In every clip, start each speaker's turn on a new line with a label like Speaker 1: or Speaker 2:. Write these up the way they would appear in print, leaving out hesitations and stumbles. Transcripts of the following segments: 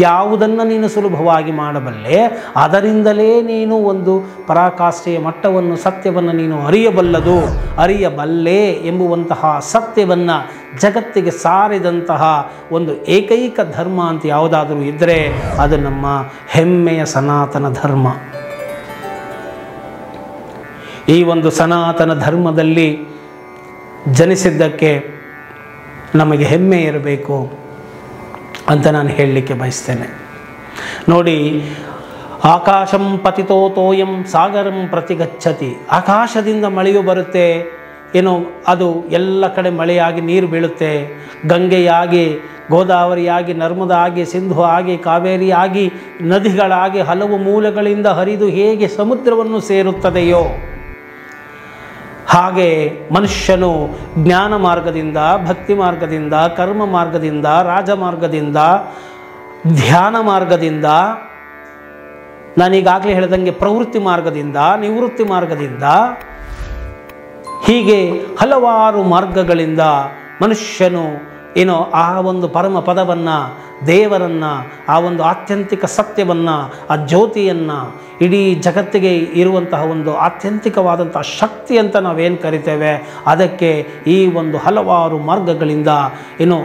Speaker 1: ಯಾವುದನ್ನು ನೀನು ಸುಲಭವಾಗಿ ಮಾಡಬಲ್ಲೆ ಅದರಿಂದಲೇ ನೀನು ಒಂದು ಪರಾಕಾಷ್ಠೆಯ ಮಟ್ಟವನ್ನು ಸತ್ಯವನ್ನು ನೀನು ಅರಿಯಬಲ್ಲೆ ಎಂಬುವಂತಹ ಸತ್ಯವನ್ನು ಜಗತ್ತಿಗೆ ಸಾರಿದಂತಹ ಒಂದು ಏಕೈಕ ಧರ್ಮ ಅಂತ ಯಾವುದಾದರೂ ಇದ್ದರೆ ಅದು ನಮ್ಮ ಹೆಮ್ಮೆಯ ಸನಾತನ ಧರ್ಮ. ಈ ಒಂದು ಸನಾತನ ಧರ್ಮದಲ್ಲಿ ಜನಿಸಿದ್ದಕ್ಕೆ ನಮಗೆ ಹೆಮ್ಮೆ ಇರಬೇಕು ಅಂತ ನಾನು ಹೇಳಲಿಕ್ಕೆ ಬಯಸ್ತೇನೆ. ನೋಡಿ, ಆಕಾಶಂ ಪತಿತೋ ತೋಯಂ ಸಾಗರಂ ಪ್ರತಿಗಚ್ಚತಿ. ಆಕಾಶದಿಂದ ಮಳೆಯು ಬರುತ್ತೆ, ಏನೋ ಅದು ಎಲ್ಲ ಕಡೆ ಮಳೆಯಾಗಿ ನೀರು ಬೀಳುತ್ತೆ. ಗಂಗೆಯಾಗಿ, ಗೋದಾವರಿಯಾಗಿ, ನರ್ಮದಾ ಆಗಿ, ಸಿಂಧು ಆಗಿ, ಕಾವೇರಿ ಆಗಿ, ನದಿಗಳಾಗಿ ಹಲವು ಮೂಲಗಳಿಂದ ಹರಿದು ಹೇಗೆ ಸಮುದ್ರವನ್ನು ಸೇರುತ್ತದೆಯೋ ಹಾಗೆ ಮನುಷ್ಯನು ಜ್ಞಾನ ಮಾರ್ಗದಿಂದ, ಭಕ್ತಿ ಮಾರ್ಗದಿಂದ, ಕರ್ಮ ಮಾರ್ಗದಿಂದ, ರಾಜಮಾರ್ಗದಿಂದ, ಧ್ಯಾನ ಮಾರ್ಗದಿಂದ, ನಾನೀಗಾಗಲೇ ಹೇಳಿದಂಗೆ ಪ್ರವೃತ್ತಿ ಮಾರ್ಗದಿಂದ, ನಿವೃತ್ತಿ ಮಾರ್ಗದಿಂದ, ಹೀಗೆ ಹಲವಾರು ಮಾರ್ಗಗಳಿಂದ ಮನುಷ್ಯನು ಏನೋ ಆ ಒಂದು ಪರಮ ಪದವನ್ನು, ದೇವರನ್ನು, ಆ ಒಂದು ಆತ್ಯಂತಿಕ ಸತ್ಯವನ್ನು, ಆ ಜ್ಯೋತಿಯನ್ನು, ಇಡೀ ಜಗತ್ತಿಗೆ ಇರುವಂತಹ ಒಂದು ಆತ್ಯಂತಿಕವಾದಂಥ ಶಕ್ತಿ ಅಂತ ನಾವೇನು ಕರಿತೇವೆ, ಅದಕ್ಕೆ ಈ ಒಂದು ಹಲವಾರು ಮಾರ್ಗಗಳಿಂದ ಏನು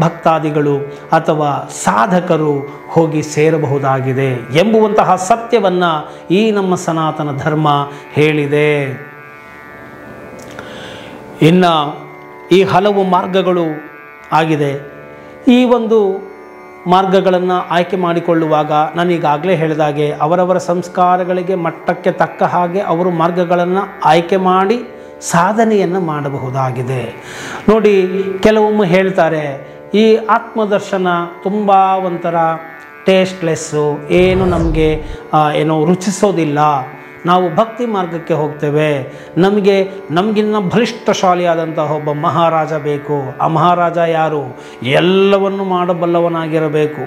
Speaker 1: ಭಕ್ತಾದಿಗಳು ಅಥವಾ ಸಾಧಕರು ಹೋಗಿ ಸೇರಬಹುದಾಗಿದೆ ಎಂಬುವಂತಹ ಸತ್ಯವನ್ನು ಈ ನಮ್ಮ ಸನಾತನ ಧರ್ಮ ಹೇಳಿದೆ. ಇನ್ನು ಈ ಹಲವು ಮಾರ್ಗಗಳು ಆಗಿದೆ. ಈ ಒಂದು ಮಾರ್ಗಗಳನ್ನು ಆಯ್ಕೆ ಮಾಡಿಕೊಳ್ಳುವಾಗ ನಾನೀಗಾಗಲೇ ಹೇಳಿದಾಗೆ ಅವರವರ ಸಂಸ್ಕಾರಗಳಿಗೆ ಮಟ್ಟಕ್ಕೆ ತಕ್ಕ ಹಾಗೆ ಅವರು ಮಾರ್ಗಗಳನ್ನು ಆಯ್ಕೆ ಮಾಡಿ ಸಾಧನೆಯನ್ನು ಮಾಡಬಹುದಾಗಿದೆ. ನೋಡಿ, ಕೆಲವೊಮ್ಮೆ ಹೇಳ್ತಾರೆ ಈ ಆತ್ಮದರ್ಶನ ತುಂಬ ಒಂಥರ ಟೇಸ್ಟ್ಲೆಸ್ಸು, ಏನು ನಮಗೆ ಏನೋ ರುಚಿಸೋದಿಲ್ಲ, ನಾವು ಭಕ್ತಿ ಮಾರ್ಗಕ್ಕೆ ಹೋಗ್ತೇವೆ, ನಮಗಿನ್ನ ಬಲಿಷ್ಠಶಾಲಿಯಾದಂತಹ ಒಬ್ಬ ಮಹಾರಾಜ ಬೇಕು. ಆ ಮಹಾರಾಜ ಯಾರು? ಎಲ್ಲವನ್ನು ಮಾಡಬಲ್ಲವನಾಗಿರಬೇಕು,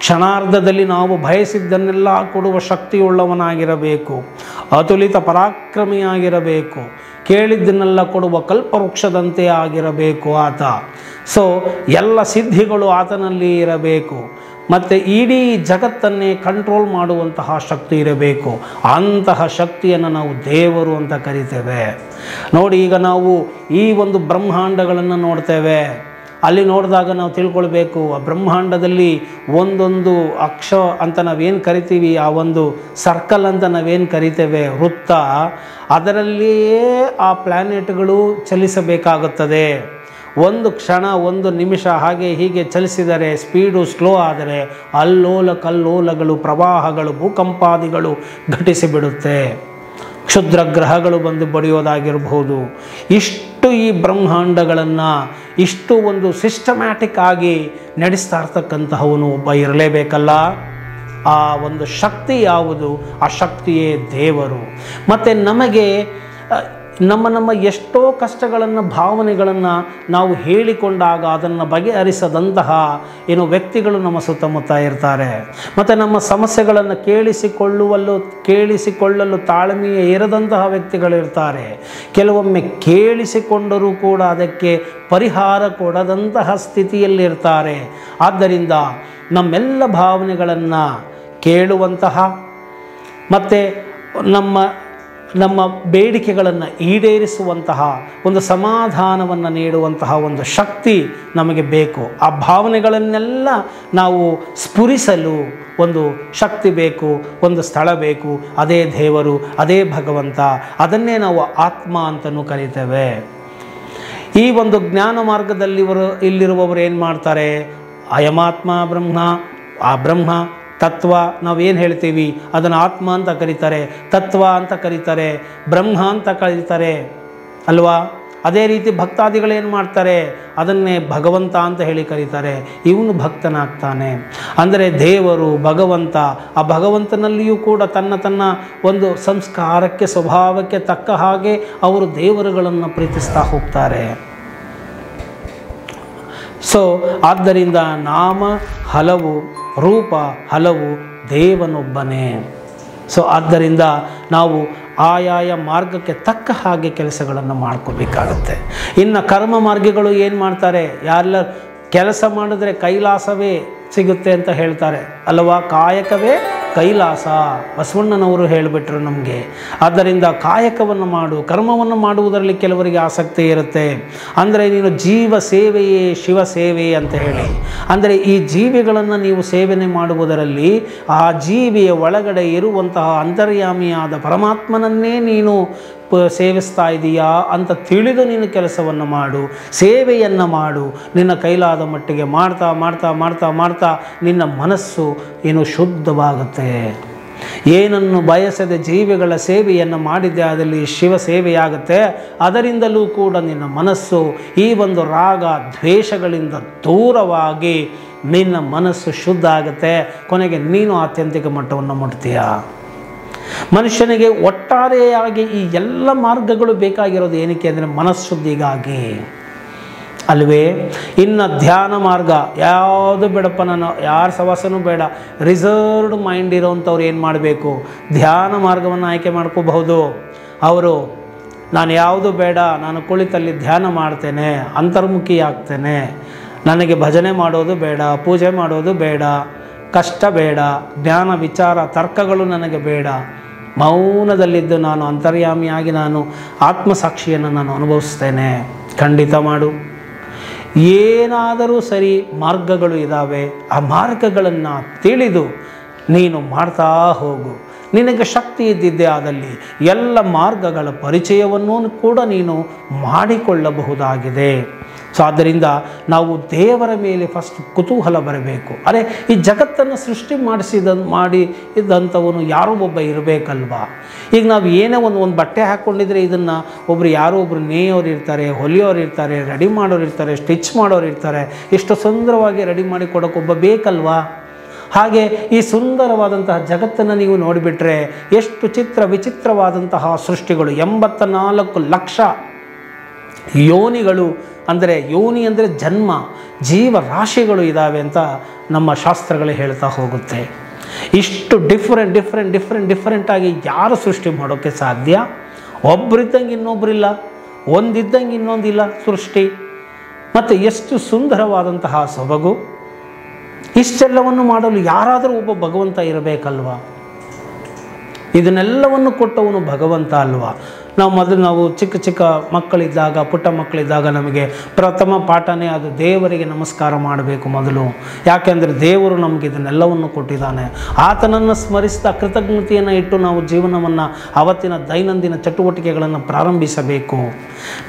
Speaker 1: ಕ್ಷಣಾರ್ಧದಲ್ಲಿ ನಾವು ಬಯಸಿದ್ದನ್ನೆಲ್ಲ ಕೊಡುವ ಶಕ್ತಿಯುಳ್ಳವನಾಗಿರಬೇಕು, ಅತುಲಿತ ಪರಾಕ್ರಮಿಯಾಗಿರಬೇಕು, ಕೇಳಿದ್ದನ್ನೆಲ್ಲ ಕೊಡುವ ಕಲ್ಪವೃಕ್ಷದಂತೆ ಆಗಿರಬೇಕು ಆತ. ಸೊ ಎಲ್ಲ ಸಿದ್ಧಿಗಳು ಆತನಲ್ಲಿ ಇರಬೇಕು, ಮತ್ತು ಇಡೀ ಜಗತ್ತನ್ನೇ ಕಂಟ್ರೋಲ್ ಮಾಡುವಂತಹ ಶಕ್ತಿ ಇರಬೇಕು. ಅಂತಹ ಶಕ್ತಿಯನ್ನು ನಾವು ದೇವರು ಅಂತ ಕರಿತೇವೆ. ನೋಡಿ, ಈಗ ನಾವು ಈ ಒಂದು ಬ್ರಹ್ಮಾಂಡಗಳನ್ನು ನೋಡ್ತೇವೆ. ಅಲ್ಲಿ ನೋಡಿದಾಗ ನಾವು ತಿಳ್ಕೊಳ್ಬೇಕು, ಆ ಬ್ರಹ್ಮಾಂಡದಲ್ಲಿ ಒಂದೊಂದು ಅಕ್ಷ ಅಂತ ನಾವೇನು ಕರಿತೀವಿ, ಆ ಒಂದು ಸರ್ಕಲ್ ಅಂತ ನಾವೇನು ಕರಿತೇವೆ, ವೃತ್ತ, ಅದರಲ್ಲಿಯೇ ಆ ಪ್ಲ್ಯಾನೆಟ್ಗಳು ಚಲಿಸಬೇಕಾಗುತ್ತದೆ. ಒಂದು ಕ್ಷಣ, ಒಂದು ನಿಮಿಷ ಹಾಗೆ ಹೀಗೆ ಚಲಿಸಿದರೆ, ಸ್ಪೀಡು ಸ್ಲೋ ಆದರೆ ಅಲ್ಲೋಲ ಕಲ್ಲೋಲಗಳು, ಪ್ರವಾಹಗಳು, ಭೂಕಂಪಾದಿಗಳು ಘಟಿಸಿಬಿಡುತ್ತೆ. ಕ್ಷುದ್ರ ಗ್ರಹಗಳು ಬಂದು ಬಡಿಯೋದಾಗಿರ್ಬೋದು. ಇಷ್ಟು ಈ ಬ್ರಹ್ಮಾಂಡಗಳನ್ನು ಇಷ್ಟು ಒಂದು ಸಿಸ್ಟಮ್ಯಾಟಿಕ್ ಆಗಿ ನಡೆಸ್ತಾ ಇರ್ತಕ್ಕಂತಹವನು ಒಬ್ಬ ಇರಲೇಬೇಕಲ್ಲ. ಆ ಒಂದು ಶಕ್ತಿ ಯಾವುದು? ಆ ಶಕ್ತಿಯೇ ದೇವರು. ಮತ್ತು ನಮಗೆ ನಮ್ಮ ಎಷ್ಟೋ ಕಷ್ಟಗಳನ್ನು, ಭಾವನೆಗಳನ್ನು ನಾವು ಹೇಳಿಕೊಂಡಾಗ ಅದನ್ನು ಬಗೆಹರಿಸದಂತಹ ಏನು ವ್ಯಕ್ತಿಗಳು ನಮ್ಮ ಸುತ್ತಮುತ್ತ ಇರ್ತಾರೆ. ಮತ್ತು ನಮ್ಮ ಸಮಸ್ಯೆಗಳನ್ನು ಕೇಳಿಸಿಕೊಳ್ಳಲು ತಾಳ್ಮೆಯೇ ಇರದಂತಹ ವ್ಯಕ್ತಿಗಳಿರ್ತಾರೆ. ಕೆಲವೊಮ್ಮೆ ಕೇಳಿಸಿಕೊಂಡರೂ ಕೂಡ ಅದಕ್ಕೆ ಪರಿಹಾರ ಕೊಡದಂತಹ ಸ್ಥಿತಿಯಲ್ಲಿರ್ತಾರೆ. ಆದ್ದರಿಂದ ನಮ್ಮೆಲ್ಲ ಭಾವನೆಗಳನ್ನು ಕೇಳುವಂತಹ ಮತ್ತು ನಮ್ಮ ಬೇಡಿಕೆಗಳನ್ನು ಈಡೇರಿಸುವಂತಹ ಒಂದು ಸಮಾಧಾನವನ್ನು ನೀಡುವಂತಹ ಒಂದು ಶಕ್ತಿ ನಮಗೆ ಬೇಕು. ಆ ಭಾವನೆಗಳನ್ನೆಲ್ಲ ನಾವು ಸ್ಫುರಿಸಲು ಒಂದು ಶಕ್ತಿ ಬೇಕು, ಒಂದು ಸ್ಥಳ ಬೇಕು. ಅದೇ ದೇವರು, ಅದೇ ಭಗವಂತ, ಅದನ್ನೇ ನಾವು ಆತ್ಮ ಅಂತಲೂ ಕರೀತೇವೆ. ಈ ಒಂದು ಜ್ಞಾನ ಮಾರ್ಗದಲ್ಲಿ ಇಲ್ಲಿರುವವರು ಏನು ಮಾಡ್ತಾರೆ? ಅಯಮಾತ್ಮ ಬ್ರಹ್ಮ, ಆ ಬ್ರಹ್ಮ ತತ್ವ ನಾವೇನು ಹೇಳ್ತೀವಿ ಅದನ್ನು ಆತ್ಮ ಅಂತ ಕರೀತಾರೆ, ತತ್ವ ಅಂತ ಕರೀತಾರೆ, ಬ್ರಹ್ಮ ಅಂತ ಕರೀತಾರೆ ಅಲ್ವಾ? ಅದೇ ರೀತಿ ಭಕ್ತಾದಿಗಳೇನು ಮಾಡ್ತಾರೆ? ಅದನ್ನೇ ಭಗವಂತ ಅಂತ ಹೇಳಿ ಕರೀತಾರೆ. ಇವನು ಭಕ್ತನಾಗ್ತಾನೆ ಅಂದರೆ ದೇವರು, ಭಗವಂತ. ಆ ಭಗವಂತನಲ್ಲಿಯೂ ಕೂಡ ತನ್ನ ಒಂದು ಸಂಸ್ಕಾರಕ್ಕೆ, ಸ್ವಭಾವಕ್ಕೆ ತಕ್ಕ ಹಾಗೆ ಅವರು ದೇವರುಗಳನ್ನು ಪ್ರೀತಿಸ್ತಾ ಹೋಗ್ತಾರೆ. ಸೊ ಆದ್ದರಿಂದ ನಾಮ ಹಲವು, ರೂಪ ಹಲವು, ದೇವನೊಬ್ಬನೇ. ಸೊ ಆದ್ದರಿಂದ ನಾವು ಆಯಾಯ ಮಾರ್ಗಕ್ಕೆ ತಕ್ಕ ಹಾಗೆ ಕೆಲಸಗಳನ್ನು ಮಾಡ್ಕೋಬೇಕಾಗತ್ತೆ. ಇನ್ನು ಕರ್ಮ ಮಾರ್ಗಿಗಳು ಏನು ಮಾಡ್ತಾರೆ? ಕೆಲಸ ಮಾಡಿದ್ರೆ ಕೈಲಾಸವೇ ಸಿಗುತ್ತೆ ಅಂತ ಹೇಳ್ತಾರೆ ಅಲ್ವಾ? ಕಾಯಕವೇ ಕೈಲಾಸ, ಬಸವಣ್ಣನವರು ಹೇಳಿಬಿಟ್ರು ನಮಗೆ. ಆದ್ದರಿಂದ ಕಾಯಕವನ್ನು ಮಾಡು, ಕರ್ಮವನ್ನು ಮಾಡುವುದರಲ್ಲಿ ಕೆಲವರಿಗೆ ಆಸಕ್ತಿ ಇರುತ್ತೆ. ಅಂದರೆ ನೀನು ಜೀವ ಸೇವೆಯೇ ಶಿವ ಸೇವೆ ಅಂತ ಹೇಳಿ, ಅಂದರೆ ಈ ಜೀವಿಗಳನ್ನು ನೀವು ಸೇವನೆ ಮಾಡುವುದರಲ್ಲಿ ಆ ಜೀವಿಯ ಒಳಗಡೆ ಇರುವಂತಹ ಅಂತರ್ಯಾಮಿಯಾದ ಪರಮಾತ್ಮನನ್ನೇ ನೀನು ಸೇವಿಸ್ತಾ ಇದೆಯಾ ಅಂತ ತಿಳಿದು ನೀನು ಕೆಲಸವನ್ನು ಮಾಡು, ಸೇವೆಯನ್ನು ಮಾಡು. ನಿನ್ನ ಕೈಲಾದ ಮಟ್ಟಿಗೆ ಮಾಡ್ತಾ ಮಾಡ್ತಾ ಮಾಡ್ತಾ ಮಾಡ್ತಾ ನಿನ್ನ ಮನಸ್ಸು ಏನು ಶುದ್ಧವಾಗುತ್ತೆ. ಏನನ್ನು ಬಯಸದೆ ಜೀವಿಗಳ ಸೇವೆಯನ್ನು ಮಾಡಿದ್ದೆ ಅದರಲ್ಲಿ ಶಿವ ಸೇವೆಯಾಗುತ್ತೆ. ಅದರಿಂದಲೂ ಕೂಡ ನಿನ್ನ ಮನಸ್ಸು ಈ ಒಂದು ರಾಗ ದ್ವೇಷಗಳಿಂದ ದೂರವಾಗಿ ನಿನ್ನ ಮನಸ್ಸು ಶುದ್ಧ ಆಗುತ್ತೆ. ಕೊನೆಗೆ ನೀನು ಆತ್ಯಂತಿಕ ಮಟ್ಟವನ್ನು ಮುಟ್ತೀಯ. ಮನುಷ್ಯನಿಗೆ ಒಟ್ಟಾರೆಯಾಗಿ ಈ ಎಲ್ಲ ಮಾರ್ಗಗಳು ಬೇಕಾಗಿರೋದು ಏನಕ್ಕೆ ಅಂದರೆ ಮನಃಶುದ್ಧಿಗಾಗಿ ಅಲ್ವೇ? ಇನ್ನು ಧ್ಯಾನ ಮಾರ್ಗ ಯಾವುದು ಬೇಡಪ್ಪ, ನಾನು ಯಾರ ಸವಾಸನೂ ಬೇಡ, ರಿಸರ್ವ್ಡ್ ಮೈಂಡ್ ಇರೋವಂಥವ್ರು ಏನು ಮಾಡಬೇಕು? ಧ್ಯಾನ ಮಾರ್ಗವನ್ನು ಆಯ್ಕೆ ಮಾಡ್ಕೋಬಹುದು. ಅವರು ನಾನು ಯಾವುದು ಬೇಡ, ನಾನು ಕುಳಿತಲ್ಲಿ ಧ್ಯಾನ ಮಾಡ್ತೇನೆ, ಅಂತರ್ಮುಖಿ ಆಗ್ತೇನೆ, ನನಗೆ ಭಜನೆ ಮಾಡೋದು ಬೇಡ, ಪೂಜೆ ಮಾಡೋದು ಬೇಡ, ಕಷ್ಟ ಬೇಡ, ಜ್ಞಾನ ವಿಚಾರ ತರ್ಕಗಳು ನನಗೆ ಬೇಡ, ಮೌನದಲ್ಲಿದ್ದು ನಾನು ಅಂತರ್ಯಾಮಿಯಾಗಿ ನಾನು ಆತ್ಮಸಾಕ್ಷಿಯನ್ನು ನಾನು ಅನುಭವಿಸ್ತೇನೆ. ಖಂಡಿತ ಮಾಡು. ಏನಾದರೂ ಸರಿ ಮಾರ್ಗಗಳು ಇದ್ದಾವೆ, ಆ ಮಾರ್ಗಗಳನ್ನು ತಿಳಿದು ನೀನು ಮಾಡ್ತಾ ಹೋಗು. ನಿನಗೆ ಶಕ್ತಿ ಇದ್ದಿದ್ದೆ ಆದಲ್ಲಿ ಎಲ್ಲ ಮಾರ್ಗಗಳ ಪರಿಚಯವನ್ನು ಕೂಡ ನೀನು ಮಾಡಿಕೊಳ್ಳಬಹುದಾಗಿದೆ. ಸೊ ಆದ್ದರಿಂದ ನಾವು ದೇವರ ಮೇಲೆ ಫಸ್ಟ್ ಕುತೂಹಲ ಬರಬೇಕು. ಅರೆ, ಈ ಜಗತ್ತನ್ನು ಸೃಷ್ಟಿ ಮಾಡಿ ಇದ್ದಂಥವನು ಯಾರೋ ಒಬ್ಬ ಇರಬೇಕಲ್ವಾ? ಈಗ ನಾವು ಏನೇ ಒಂದು ಬಟ್ಟೆ ಹಾಕ್ಕೊಂಡಿದ್ರೆ ಇದನ್ನು ಒಬ್ಬರು ಯಾರೋ ಒಬ್ಬರು ನೇಯೋರು ಇರ್ತಾರೆ, ಹೊಲಿಯೋರು ಇರ್ತಾರೆ, ರೆಡಿ ಮಾಡೋರು ಇರ್ತಾರೆ, ಸ್ಟಿಚ್ ಮಾಡೋರು ಇರ್ತಾರೆ. ಎಷ್ಟು ಸುಂದರವಾಗಿ ರೆಡಿ ಮಾಡಿ ಕೊಡೋಕ್ಕೊಬ್ಬ ಬೇಕಲ್ವಾ? ಹಾಗೆ ಈ ಸುಂದರವಾದಂತಹ ಜಗತ್ತನ್ನು ನೀವು ನೋಡಿಬಿಟ್ರೆ ಎಷ್ಟು ವಿಚಿತ್ರವಾದಂತಹ ಸೃಷ್ಟಿಗಳು, 84 ಲಕ್ಷ ಯೋನಿಗಳು, ಅಂದರೆ ಯೋನಿ ಅಂದರೆ ಜನ್ಮ, ಜೀವರಾಶಿಗಳು ಇದ್ದಾವೆ ಅಂತ ನಮ್ಮ ಶಾಸ್ತ್ರಗಳು ಹೇಳ್ತಾ ಹೋಗುತ್ತೆ. ಇಷ್ಟು ಡಿಫ್ರೆಂಟಾಗಿ ಯಾರು ಸೃಷ್ಟಿ ಮಾಡೋಕ್ಕೆ ಸಾಧ್ಯ? ಒಬ್ಬರಿದ್ದಂಗೆ ಇನ್ನೊಬ್ಬರಿಲ್ಲ, ಒಂದಿದ್ದಂಗೆ ಇನ್ನೊಂದಿಲ್ಲ ಸೃಷ್ಟಿ. ಮತ್ತು ಎಷ್ಟು ಸುಂದರವಾದಂತಹ ಸೊಬಗು! ಇಷ್ಟೆಲ್ಲವನ್ನು ಮಾಡಲು ಯಾರಾದರೂ ಒಬ್ಬ ಭಗವಂತ ಇರಬೇಕಲ್ವಾ? ಇದನ್ನೆಲ್ಲವನ್ನು ಕೊಟ್ಟವನು ಭಗವಂತ ಅಲ್ವಾ? ನಾವು ಚಿಕ್ಕ ಮಕ್ಕಳಿದ್ದಾಗ, ಪುಟ್ಟ ಮಕ್ಕಳಿದ್ದಾಗ ನಮಗೆ ಪ್ರಥಮ ಪಾಠನೇ ಅದು ದೇವರಿಗೆ ನಮಸ್ಕಾರ ಮಾಡಬೇಕು ಮೊದಲು. ಯಾಕೆಂದರೆ ದೇವರು ನಮಗೆ ಇದನ್ನೆಲ್ಲವನ್ನು ಕೊಟ್ಟಿದ್ದಾನೆ. ಆತನನ್ನು ಸ್ಮರಿಸ್ತಾ ಕೃತಜ್ಞತೆಯನ್ನು ಇಟ್ಟು ನಾವು ಜೀವನವನ್ನು ಅವತ್ತಿನ ದೈನಂದಿನ ಚಟುವಟಿಕೆಗಳನ್ನು ಪ್ರಾರಂಭಿಸಬೇಕು.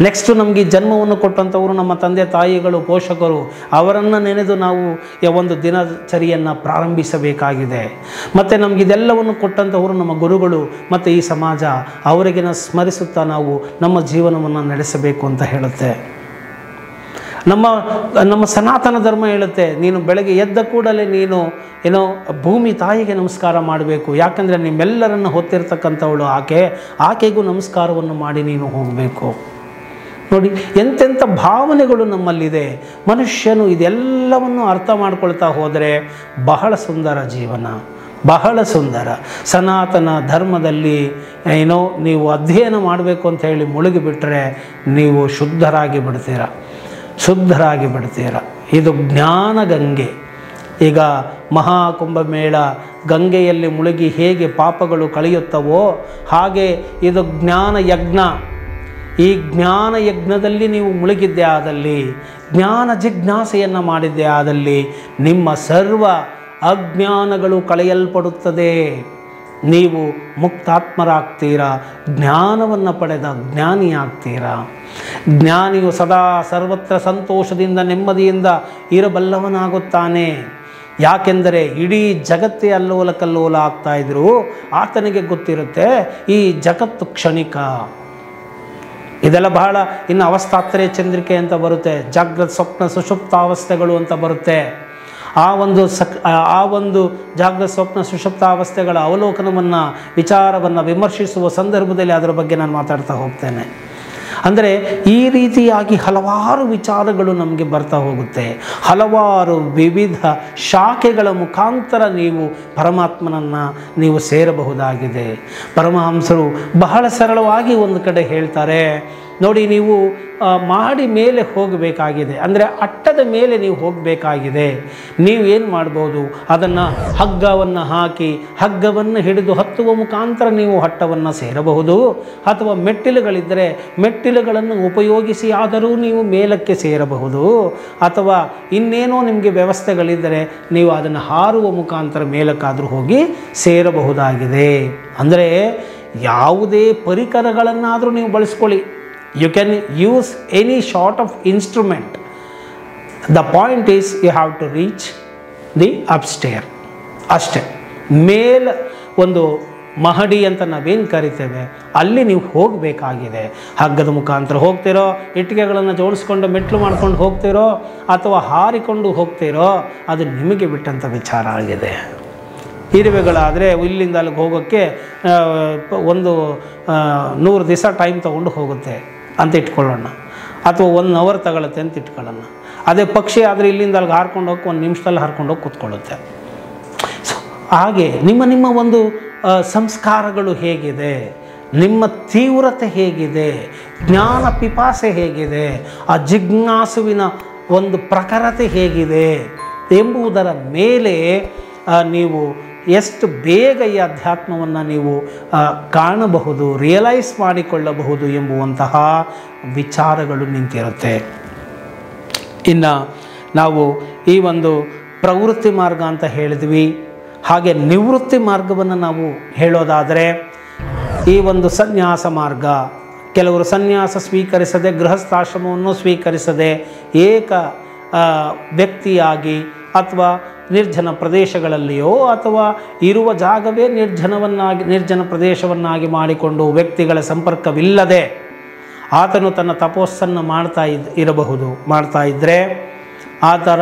Speaker 1: ನೆಕ್ಸ್ಟು ನಮಗೆ ಜನ್ಮವನ್ನು ಕೊಟ್ಟಂಥವರು ನಮ್ಮ ತಂದೆ ತಾಯಿಗಳು, ಪೋಷಕರು, ಅವರನ್ನು ನೆನೆದು ನಾವು ಒಂದು ದಿನಚರಿಯನ್ನು ಪ್ರಾರಂಭಿಸಬೇಕಾಗಿದೆ. ಮತ್ತು ನಮಗಿದೆಲ್ಲವನ್ನು ಕೊಟ್ಟಂಥವರು ನಮ್ಮ ಗುರುಗಳು ಮತ್ತು ಈ ಸಮಾಜ, ಅವರಿಗೆ ಸ್ಮರಿಸುತ್ತಾ ನಾವು ನಮ್ಮ ಜೀವನವನ್ನು ನಡೆಸಬೇಕು ಅಂತ ಹೇಳುತ್ತೆ. ನಮ್ಮ ಸನಾತನ ಧರ್ಮ ಹೇಳುತ್ತೆ, ನೀನು ಬೆಳಗ್ಗೆ ಎದ್ದ ಕೂಡಲೇ ನೀನು ಭೂಮಿ ತಾಯಿಗೆ ನಮಸ್ಕಾರ ಮಾಡಬೇಕು. ಯಾಕಂದರೆ ನಿಮ್ಮೆಲ್ಲರನ್ನು ಹೊತ್ತಿರ್ತಕ್ಕಂಥವಳು ಆಕೆಗೂ ನಮಸ್ಕಾರವನ್ನು ಮಾಡಿ ನೀನು ಹೋಗಬೇಕು. ನೋಡಿ ಎಂತೆಂಥ ಭಾವನೆಗಳು ನಮ್ಮಲ್ಲಿದೆ. ಮನುಷ್ಯನು ಇದೆಲ್ಲವನ್ನು ಅರ್ಥ ಮಾಡ್ಕೊಳ್ತಾ ಹೋದರೆ ಬಹಳ ಸುಂದರ ಜೀವನ, ಬಹಳ ಸುಂದರ. ಸನಾತನ ಧರ್ಮದಲ್ಲಿ ನೀವು ಅಧ್ಯಯನ ಮಾಡಬೇಕು ಅಂತ ಹೇಳಿ ಮುಳುಗಿಬಿಟ್ರೆ ನೀವು ಶುದ್ಧರಾಗಿ ಬಿಡ್ತೀರ. ಇದು ಜ್ಞಾನ ಗಂಗೆ. ಈಗ ಮಹಾಕುಂಭಮೇಳ ಗಂಗೆಯಲ್ಲಿ ಮುಳುಗಿ ಹೇಗೆ ಪಾಪಗಳು ಕಳೆಯುತ್ತವೋ ಹಾಗೆ ಇದು ಜ್ಞಾನ ಯಜ್ಞ. ಈ ಜ್ಞಾನ ಯಜ್ಞದಲ್ಲಿ ನೀವು ಮುಳುಗಿದ್ದೇ ಆದಲ್ಲಿ, ಜ್ಞಾನ ಜಿಜ್ಞಾಸೆಯನ್ನು ಮಾಡಿದ್ದೇ ಆದಲ್ಲಿ ನಿಮ್ಮ ಸರ್ವ ಅಜ್ಞಾನಗಳು ಕಳೆಯಲ್ಪಡುತ್ತದೆ. ನೀವು ಮುಕ್ತಾತ್ಮರಾಗ್ತೀರಾ, ಜ್ಞಾನವನ್ನು ಪಡೆದ ಜ್ಞಾನಿಯಾಗ್ತೀರಾ. ಜ್ಞಾನಿಯು ಸದಾ ಸರ್ವತ್ರ ಸಂತೋಷದಿಂದ ನೆಮ್ಮದಿಯಿಂದ ಇರಬಲ್ಲವನಾಗುತ್ತಾನೆ. ಯಾಕೆಂದರೆ ಇಡೀ ಜಗತ್ತೇ ಅಲ್ಲೋಲ ಕಲ್ಲೋಲ ಆಗ್ತಾಯಿದ್ರು ಆತನಿಗೆ ಗೊತ್ತಿರುತ್ತೆ ಈ ಜಗತ್ತು ಕ್ಷಣಿಕ. ಇದೆಲ್ಲ ಬಹಳ ಇನ್ನು ಅವಸ್ಥಾತ್ರಯ ಚಂದ್ರಿಕೆ ಅಂತ ಬರುತ್ತೆ, ಜಾಗೃತ ಸ್ವಪ್ನ ಸುಷುಪ್ತಾವಸ್ಥೆಗಳು ಅಂತ ಬರುತ್ತೆ. ಆ ಒಂದು ಜಾಗೃತ ಸ್ವಪ್ನ ಸುಷುಪ್ತಾವಸ್ಥೆಗಳ ಅವಲೋಕನವನ್ನು, ವಿಚಾರವನ್ನು ವಿಮರ್ಶಿಸುವ ಸಂದರ್ಭದಲ್ಲಿ ಅದರ ಬಗ್ಗೆ ನಾನು ಮಾತಾಡ್ತಾ ಹೋಗ್ತೇನೆ. ಅಂದರೆ ಈ ರೀತಿಯಾಗಿ ಹಲವಾರು ವಿಚಾರಗಳು ನಮಗೆ ಬರ್ತಾ ಹೋಗುತ್ತೆ. ಹಲವಾರು ವಿವಿಧ ಶಾಖೆಗಳ ಮುಖಾಂತರ ನೀವು ಪರಮಾತ್ಮನನ್ನು ನೀವು ಸೇರಬಹುದಾಗಿದೆ. ಪರಮಹಂಸರು ಬಹಳ ಸರಳವಾಗಿ ಒಂದು ಕಡೆ ಹೇಳ್ತಾರೆ, ನೋಡಿ, ನೀವು ಮಾಡಿ ಮೇಲೆ ಹೋಗಬೇಕಾಗಿದೆ, ಅಂದರೆ ಅಟ್ಟದ ಮೇಲೆ ನೀವು ಹೋಗಬೇಕಾಗಿದೆ. ನೀವು ಏನು ಮಾಡ್ಬೋದು, ಅದನ್ನು ಹಗ್ಗವನ್ನು ಹಾಕಿ ಹಗ್ಗವನ್ನು ಹಿಡಿದು ಹತ್ತುವ ಮುಖಾಂತರ ನೀವು ಹಟ್ಟವನ್ನು ಸೇರಬಹುದು. ಅಥವಾ ಮೆಟ್ಟಿಲುಗಳಿದ್ದರೆ ಮೆಟ್ಟಿಲುಗಳನ್ನು ಉಪಯೋಗಿಸಿ ಆದರೂ ನೀವು ಮೇಲಕ್ಕೆ ಸೇರಬಹುದು. ಅಥವಾ ಇನ್ನೇನೋ ನಿಮಗೆ ವ್ಯವಸ್ಥೆಗಳಿದ್ದರೆ ನೀವು ಅದನ್ನು ಹಾರುವ ಮುಖಾಂತರ ಮೇಲಕ್ಕಾದರೂ ಹೋಗಿ ಸೇರಬಹುದಾಗಿದೆ. ಅಂದರೆ ಯಾವುದೇ ಪರಿಕರಗಳನ್ನಾದರೂ ನೀವು ಬಳಸ್ಕೊಳ್ಳಿ. You can use any sort of instrument. The point is you have to reach the upstairs. ಅಷ್ಟೇ. ಮೇಲ್ ಒಂದು ಮಹಡಿ ಅಂತ ನಾವೇನು ಕರಿತೇವೆ ಅಲ್ಲಿ ನೀವು ಹೋಗಬೇಕಾಗಿದೆ. ಹಗ್ಗದ ಮುಖಾಂತರ ಹೋಗ್ತಿರೋ, ಇಟ್ಟಿಗೆಗಳನ್ನು ಜೋಡಿಸ್ಕೊಂಡು ಮೆಟ್ಲು ಮಾಡ್ಕೊಂಡು ಹೋಗ್ತಿರೋ, ಅಥವಾ ಹಾರಿಕೊಂಡು ಹೋಗ್ತಿರೋ, ಅದು ನಿಮಗೆ ಬಿಟ್ಟಂಥ ವಿಚಾರ ಆಗಿದೆ. ಇರುವೆಗಳಾದರೆ ಇಲ್ಲಿಂದ ಅಲ್ಲಿಗೆ ಹೋಗೋಕ್ಕೆ 100 ದಿವಸ ಟೈಮ್ ತೊಗೊಂಡು ಹೋಗುತ್ತೆ ಅಂತ ಇಟ್ಕೊಳ್ಳೋಣ, ಅಥವಾ 1 ಅವರ್ ತಗೊಳುತ್ತೆ ಅಂತ ಇಟ್ಕೊಳ್ಳೋಣ. ಅದೇ ಪಕ್ಷಿ ಆದರೆ ಇಲ್ಲಿಂದ ಅಲ್ಲಿಗೆ ಹಾರ್ಕೊಂಡು ಹೋಗಿ 1 ನಿಮಿಷದಲ್ಲಿ ಹಾರ್ಕೊಂಡು ಹೋಗಿ ಕೂತ್ಕೊಳ್ಳುತ್ತೆ. ಸೊ ಹಾಗೆ ನಿಮ್ಮ ಒಂದು ಸಂಸ್ಕಾರಗಳು ಹೇಗಿದೆ, ನಿಮ್ಮ ತೀವ್ರತೆ ಹೇಗಿದೆ, ಜ್ಞಾನ ಪಿಪಾಸೆ ಹೇಗಿದೆ, ಆ ಜಿಜ್ಞಾಸುವಿನ ಒಂದು ಪ್ರಖರತೆ ಹೇಗಿದೆ ಎಂಬುದರ ಮೇಲೆ ನೀವು ಎಷ್ಟು ಬೇಗ ಈ ಅಧ್ಯಾತ್ಮವನ್ನು ನೀವು ಕಾಣಬಹುದು, ರಿಯಲೈಸ್ ಮಾಡಿಕೊಳ್ಳಬಹುದು ಎಂಬುವಂತಹ ವಿಚಾರಗಳು ನಿಂತಿರುತ್ತೆ. ಇನ್ನು ನಾವು ಈ ಒಂದು ಪ್ರವೃತ್ತಿ ಮಾರ್ಗ ಅಂತ ಹೇಳಿದ್ವಿ. ಹಾಗೆ ನಿವೃತ್ತಿ ಮಾರ್ಗವನ್ನು ನಾವು ಹೇಳೋದಾದರೆ ಈ ಒಂದು ಸನ್ಯಾಸ ಮಾರ್ಗ, ಕೆಲವರು ಸನ್ಯಾಸ ಸ್ವೀಕರಿಸದೆ ಗೃಹಸ್ಥಾಶ್ರಮವನ್ನು ಸ್ವೀಕರಿಸದೆ ಏಕ ವ್ಯಕ್ತಿಯಾಗಿ ಅಥವಾ ನಿರ್ಜನ ಪ್ರದೇಶಗಳಲ್ಲಿಯೋ ಅಥವಾ ಇರುವ ಜಾಗವೇ ನಿರ್ಜನ ಪ್ರದೇಶವನ್ನಾಗಿ ಮಾಡಿಕೊಂಡು ವ್ಯಕ್ತಿಗಳ ಸಂಪರ್ಕವಿಲ್ಲದೆ ಆತನು ತನ್ನ ತಪಸ್ಸನ್ನು ಮಾಡ್ತಾ ಇದ್ದರೆ ಆ ಥರ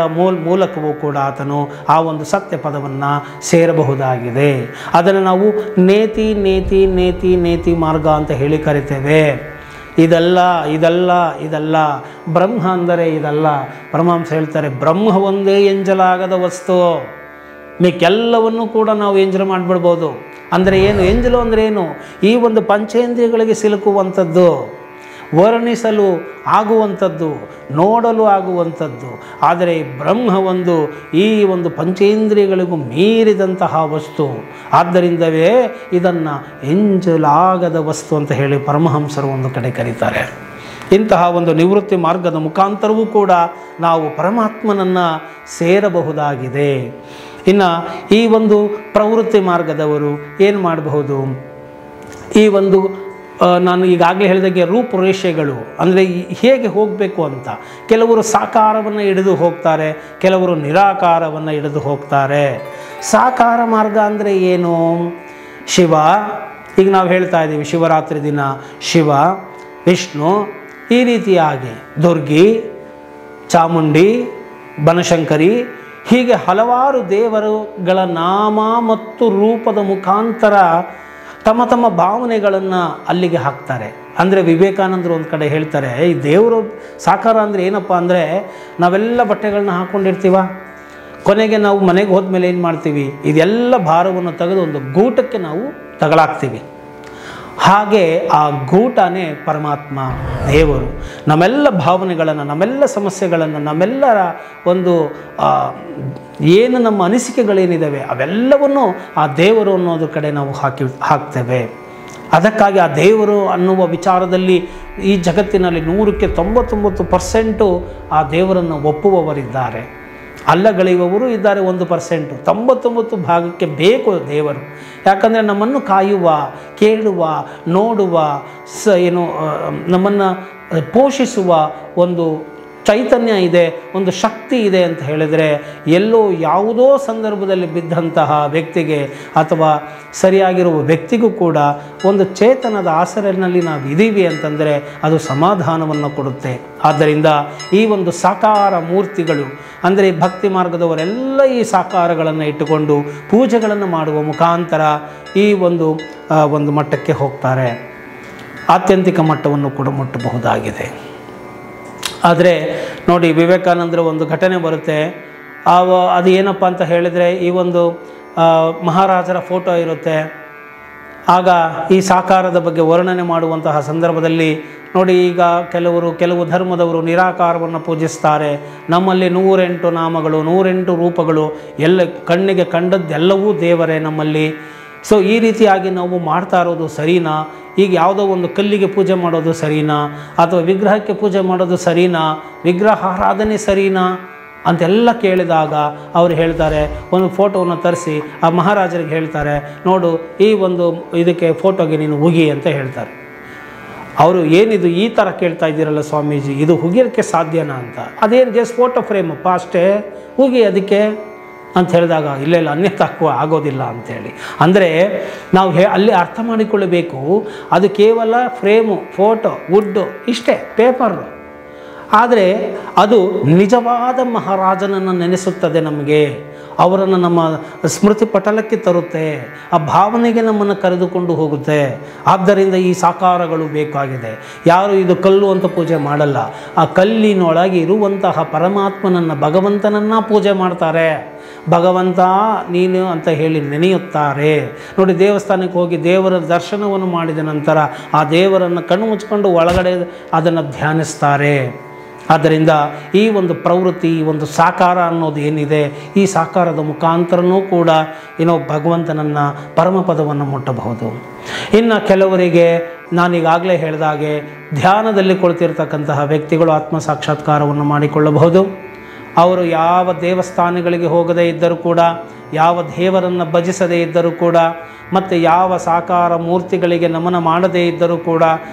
Speaker 1: ಮೂಲಕವೂ ಕೂಡ ಆತನು ಆ ಒಂದು ಸತ್ಯ ಪದವನ್ನು ಸೇರಬಹುದಾಗಿದೆ. ಅದನ್ನು ನಾವು ನೇತಿ ನೇತಿ ನೇತಿ ನೇತಿ ಮಾರ್ಗ ಅಂತ ಹೇಳಿ ಕರಿತೇವೆ. ಇದಲ್ಲ ಬ್ರಹ್ಮ ಅಂದರೆ ಇದಲ್ಲ. ಪರಮಹಂಸ ಹೇಳ್ತಾರೆ, ಬ್ರಹ್ಮ ಒಂದೇ ಎಂಜಲಾಗದ ವಸ್ತು, ಮಿಕ್ಕೆಲ್ಲವನ್ನೂ ಕೂಡ ನಾವು ಎಂಜಲು ಮಾಡಿಬಿಡ್ಬೋದು. ಅಂದರೆ ಏನು ಎಂಜಲು ಅಂದರೆ ಏನು? ಈ ಒಂದು ಪಂಚೇಂದ್ರಿಯಗಳಿಗೆ ಸಿಲುಕುವಂಥದ್ದು, ವರ್ಣಿಸಲು ಆಗುವಂಥದ್ದು, ನೋಡಲು ಆಗುವಂಥದ್ದು. ಆದರೆ ಬ್ರಹ್ಮ ಈ ಒಂದು ಪಂಚೇಂದ್ರಿಯಗಳಿಗೂ ಮೀರಿದಂತಹ ವಸ್ತು. ಆದ್ದರಿಂದವೇ ಇದನ್ನು ಎಂಜಲಾಗದ ವಸ್ತು ಅಂತ ಹೇಳಿ ಪರಮಹಂಸರು ಒಂದು ಕಡೆ ಕರೀತಾರೆ. ಇಂತಹ ಒಂದು ನಿವೃತ್ತಿ ಮಾರ್ಗದ ಮುಖಾಂತರವೂ ಕೂಡ ನಾವು ಪರಮಾತ್ಮನನ್ನು ಸೇರಬಹುದಾಗಿದೆ. ಇನ್ನು ಈ ಒಂದು ಪ್ರವೃತ್ತಿ ಮಾರ್ಗದವರು ಏನು ಮಾಡಬಹುದು? ಈ ಒಂದು ನಾನು ಈಗಾಗಲೇ ಹೇಳಿದಾಗೆ ರೂಪುರೇಷೆಗಳು, ಅಂದರೆ ಹೇಗೆ ಹೋಗಬೇಕು ಅಂತ. ಕೆಲವರು ಸಾಕಾರವನ್ನು ಹಿಡಿದು ಹೋಗ್ತಾರೆ, ಕೆಲವರು ನಿರಾಕಾರವನ್ನು ಹಿಡಿದು ಹೋಗ್ತಾರೆ. ಸಾಕಾರ ಮಾರ್ಗ ಅಂದರೆ ಏನು? ಶಿವ, ಈಗ ನಾವು ಹೇಳ್ತಾ ಇದ್ದೀವಿ ಶಿವರಾತ್ರಿ ದಿನ ಶಿವ, ವಿಷ್ಣು, ಈ ರೀತಿಯಾಗಿ ದುರ್ಗಿ, ಚಾಮುಂಡಿ, ಬನಶಂಕರಿ, ಹೀಗೆ ಹಲವಾರು ದೇವರುಗಳ ನಾಮ ಮತ್ತು ರೂಪದ ಮುಖಾಂತರ ತಮ್ಮ ತಮ್ಮ ಭಾವನೆಗಳನ್ನು ಅಲ್ಲಿಗೆ ಹಾಕ್ತಾರೆ. ಅಂದರೆ ವಿವೇಕಾನಂದರು ಒಂದು ಕಡೆ ಹೇಳ್ತಾರೆ, ಈ ದೇವರು ಸಾಕಾರ ಅಂದರೆ ಏನಪ್ಪ ಅಂದರೆ, ನಾವೆಲ್ಲ ಬಟ್ಟೆಗಳನ್ನ ಹಾಕ್ಕೊಂಡಿರ್ತೀವ, ಕೊನೆಗೆ ನಾವು ಮನೆಗೆ ಹೋದ್ಮೇಲೆ ಏನು ಮಾಡ್ತೀವಿ, ಇದೆಲ್ಲ ಭಾರವನ್ನು ತೆಗೆದು ಒಂದು ಗೂಟಕ್ಕೆ ನಾವು ತಗಲಾಕ್ತೀವಿ. ಹಾಗೆ ಆ ಗೂಟನೇ ಪರಮಾತ್ಮ ದೇವರು. ನಮ್ಮೆಲ್ಲ ಭಾವನೆಗಳನ್ನು, ನಮ್ಮೆಲ್ಲ ಸಮಸ್ಯೆಗಳನ್ನು, ನಮ್ಮೆಲ್ಲರ ಒಂದು ಏನು ನಮ್ಮ ಅನಿಸಿಕೆಗಳೇನಿದ್ದಾವೆ ಅವೆಲ್ಲವನ್ನು ಆ ದೇವರು ಅನ್ನೋದ್ರ ಕಡೆ ನಾವು ಹಾಕ್ತೇವೆ. ಅದಕ್ಕಾಗಿ ಆ ದೇವರು ಅನ್ನುವ ವಿಚಾರದಲ್ಲಿ ಈ ಜಗತ್ತಿನಲ್ಲಿ 100ಕ್ಕೆ 99% ಆ ದೇವರನ್ನು ಒಪ್ಪುವವರಿದ್ದಾರೆ. ಅಲ್ಲಗಳೆಯುವವರು ಇದ್ದಾರೆ 1%. 99 ಭಾಗಕ್ಕೆ ಬೇಕು ದೇವರು. ಯಾಕಂದರೆ ನಮ್ಮನ್ನು ಕಾಯುವ, ಕೇಳುವ, ನೋಡುವ, ನಮ್ಮನ್ನು ಪೋಷಿಸುವ ಒಂದು ಚೈತನ್ಯ ಇದೆ, ಒಂದು ಶಕ್ತಿ ಇದೆ ಅಂತ ಹೇಳಿದರೆ, ಎಲ್ಲೋ ಯಾವುದೋ ಸಂದರ್ಭದಲ್ಲಿ ಬಿದ್ದಂತಹ ವ್ಯಕ್ತಿಗೆ ಅಥವಾ ಸರಿಯಾಗಿರುವ ವ್ಯಕ್ತಿಗೂ ಕೂಡ ಒಂದು ಚೇತನದ ಆಸರೆಯಲ್ಲಿ ನಾವು ಇದ್ದೀವಿ ಅಂತಂದರೆ ಅದು ಸಮಾಧಾನವನ್ನು ಕೊಡುತ್ತೆ. ಆದ್ದರಿಂದ ಈ ಒಂದು ಸಾಕಾರ ಮೂರ್ತಿಗಳು, ಅಂದರೆ ಭಕ್ತಿ ಮಾರ್ಗದವರೆಲ್ಲ ಈ ಸಾಕಾರಗಳನ್ನು ಇಟ್ಟುಕೊಂಡು ಪೂಜೆಗಳನ್ನು ಮಾಡುವ ಮುಖಾಂತರ ಈ ಒಂದು ಮಟ್ಟಕ್ಕೆ ಹೋಗ್ತಾರೆ. ಆತ್ಯಂತಿಕ ಮಟ್ಟವನ್ನು ಕೂಡ ಮುಟ್ಟಬಹುದಾಗಿದೆ. ಆದರೆ ನೋಡಿ, ವಿವೇಕಾನಂದರ ಒಂದು ಘಟನೆ ಬರುತ್ತೆ. ಅದು ಏನಪ್ಪ ಅಂತ ಹೇಳಿದರೆ, ಈ ಒಂದು ಮಹಾರಾಜರ ಫೋಟೋ ಇರುತ್ತೆ. ಆಗ ಈ ಸಾಕಾರದ ಬಗ್ಗೆ ವರ್ಣನೆ ಮಾಡುವಂತಹ ಸಂದರ್ಭದಲ್ಲಿ ನೋಡಿ, ಈಗ ಕೆಲವು ಧರ್ಮದವರು ನಿರಾಕಾರವನ್ನು ಪೂಜಿಸ್ತಾರೆ. ನಮ್ಮಲ್ಲಿ 108 ನಾಮಗಳು, 108 ರೂಪಗಳು, ಎಲ್ಲ ಕಣ್ಣಿಗೆ ಕಂಡದ್ದೆಲ್ಲವೂ ದೇವರೇ ನಮ್ಮಲ್ಲಿ. ಸೊ ಈ ರೀತಿಯಾಗಿ ನಾವು ಮಾಡ್ತಾ ಇರೋದು ಸರಿನಾ? ಈಗ ಯಾವುದೋ ಒಂದು ಕಲ್ಲಿಗೆ ಪೂಜೆ ಮಾಡೋದು ಸರಿನಾ, ಅಥವಾ ವಿಗ್ರಹಕ್ಕೆ ಪೂಜೆ ಮಾಡೋದು ಸರಿನಾ, ವಿಗ್ರಹಾರಾಧನೆ ಸರಿನಾ ಅಂತೆಲ್ಲ ಕೇಳಿದಾಗ ಅವರು ಹೇಳ್ತಾರೆ, ಒಂದು ಫೋಟೋವನ್ನು ತರಿಸಿ ಆ ಮಹಾರಾಜರಿಗೆ ಹೇಳ್ತಾರೆ, ನೋಡು ಈ ಒಂದು ಇದಕ್ಕೆ ಫೋಟೋಗೆ ನೀನು ಹುಗಿ ಅಂತ ಹೇಳ್ತಾರೆ. ಅವರು ಏನಿದು ಈ ಥರ ಕೇಳ್ತಾ ಇದ್ದೀರಲ್ಲ ಸ್ವಾಮೀಜಿ, ಇದು ಹುಗಿಯೋಕ್ಕೆ ಸಾಧ್ಯನಾ ಅಂತ. ಅದೇನು ಜಸ್ಟ್ ಫೋಟೋ ಫ್ರೇಮಪ್ಪ ಅಷ್ಟೇ, ಹುಗಿ ಅದಕ್ಕೆ ಅಂತ ಹೇಳಿದಾಗ ಇಲ್ಲ ಅನ್ಯಥಾಕ್ಕೂ ಆಗೋದಿಲ್ಲ ಅಂಥೇಳಿ. ಅಂದರೆ ನಾವು ಅಲ್ಲಿ ಅರ್ಥ ಮಾಡಿಕೊಳ್ಳಬೇಕು, ಅದು ಕೇವಲ ಫ್ರೇಮು, ಫೋಟೋ, ವುಡ್ಡು ಇಷ್ಟೇ, ಪೇಪರು. ಆದರೆ ಅದು ನಿಜವಾದ ಮಹಾರಾಜನನ್ನು ನೆನೆಸುತ್ತದೆ, ನಮಗೆ ಅವರನ್ನು ನಮ್ಮ ಸ್ಮೃತಿ ಪಟಲಕ್ಕೆ ತರುತ್ತೆ, ಆ ಭಾವನೆಗೆ ನಮ್ಮನ್ನು ಕರೆದುಕೊಂಡು ಹೋಗುತ್ತೆ. ಆದ್ದರಿಂದ ಈ ಸಾಕಾರಗಳು ಬೇಕಾಗಿದೆ. ಯಾರು ಇದು ಕಲ್ಲು ಅಂತ ಪೂಜೆ ಮಾಡಲ್ಲ, ಆ ಕಲ್ಲಿನೊಳಗೆ ಇರುವಂತಹ ಪರಮಾತ್ಮನನ್ನು, ಭಗವಂತನನ್ನು ಪೂಜೆ ಮಾಡ್ತಾರೆ. ಭಗವಂತ ನೀನು ಅಂತ ಹೇಳಿ ನೆನೆಯುತ್ತಾರೆ. ನೋಡಿ, ದೇವಸ್ಥಾನಕ್ಕೆ ಹೋಗಿ ದೇವರ ದರ್ಶನವನ್ನು ಮಾಡಿದ ನಂತರ ಆ ದೇವರನ್ನು ಕಣ್ಣು ಮುಚ್ಕೊಂಡು ಒಳಗಡೆ ಅದನ್ನು ಧ್ಯಾನಿಸ್ತಾರೆ. ಆದ್ದರಿಂದ ಈ ಒಂದು ಪ್ರವೃತ್ತಿ, ಈ ಒಂದು ಸಾಕಾರ ಅನ್ನೋದು ಏನಿದೆ, ಈ ಸಾಕಾರದ ಮುಖಾಂತರನೂ ಕೂಡ ಭಗವಂತನನ್ನು, ಪರಮಪದವನ್ನು ಮುಟ್ಟಬಹುದು. ಇನ್ನು ಕೆಲವರಿಗೆ ನಾನೀಗಾಗಲೇ ಹೇಳಿದಾಗೆ ಧ್ಯಾನದಲ್ಲಿ ಕುಳಿತಿರ್ತಕ್ಕಂತಹ ವ್ಯಕ್ತಿಗಳು ಆತ್ಮ ಸಾಕ್ಷಾತ್ಕಾರವನ್ನು ಮಾಡಿಕೊಳ್ಳಬಹುದು. ಅವರು ಯಾವ ದೇವಸ್ಥಾನಗಳಿಗೆ ಹೋಗದೇ ಇದ್ದರೂ ಕೂಡ, ಯಾವ ದೇವರನ್ನು ಭಜಿಸದೇ ಇದ್ದರೂ ಕೂಡ, ಮತ್ತು ಯಾವ ಸಾಕಾರ ಮೂರ್ತಿಗಳಿಗೆ ನಮನ ಮಾಡದೇ ಇದ್ದರೂ ಕೂಡ,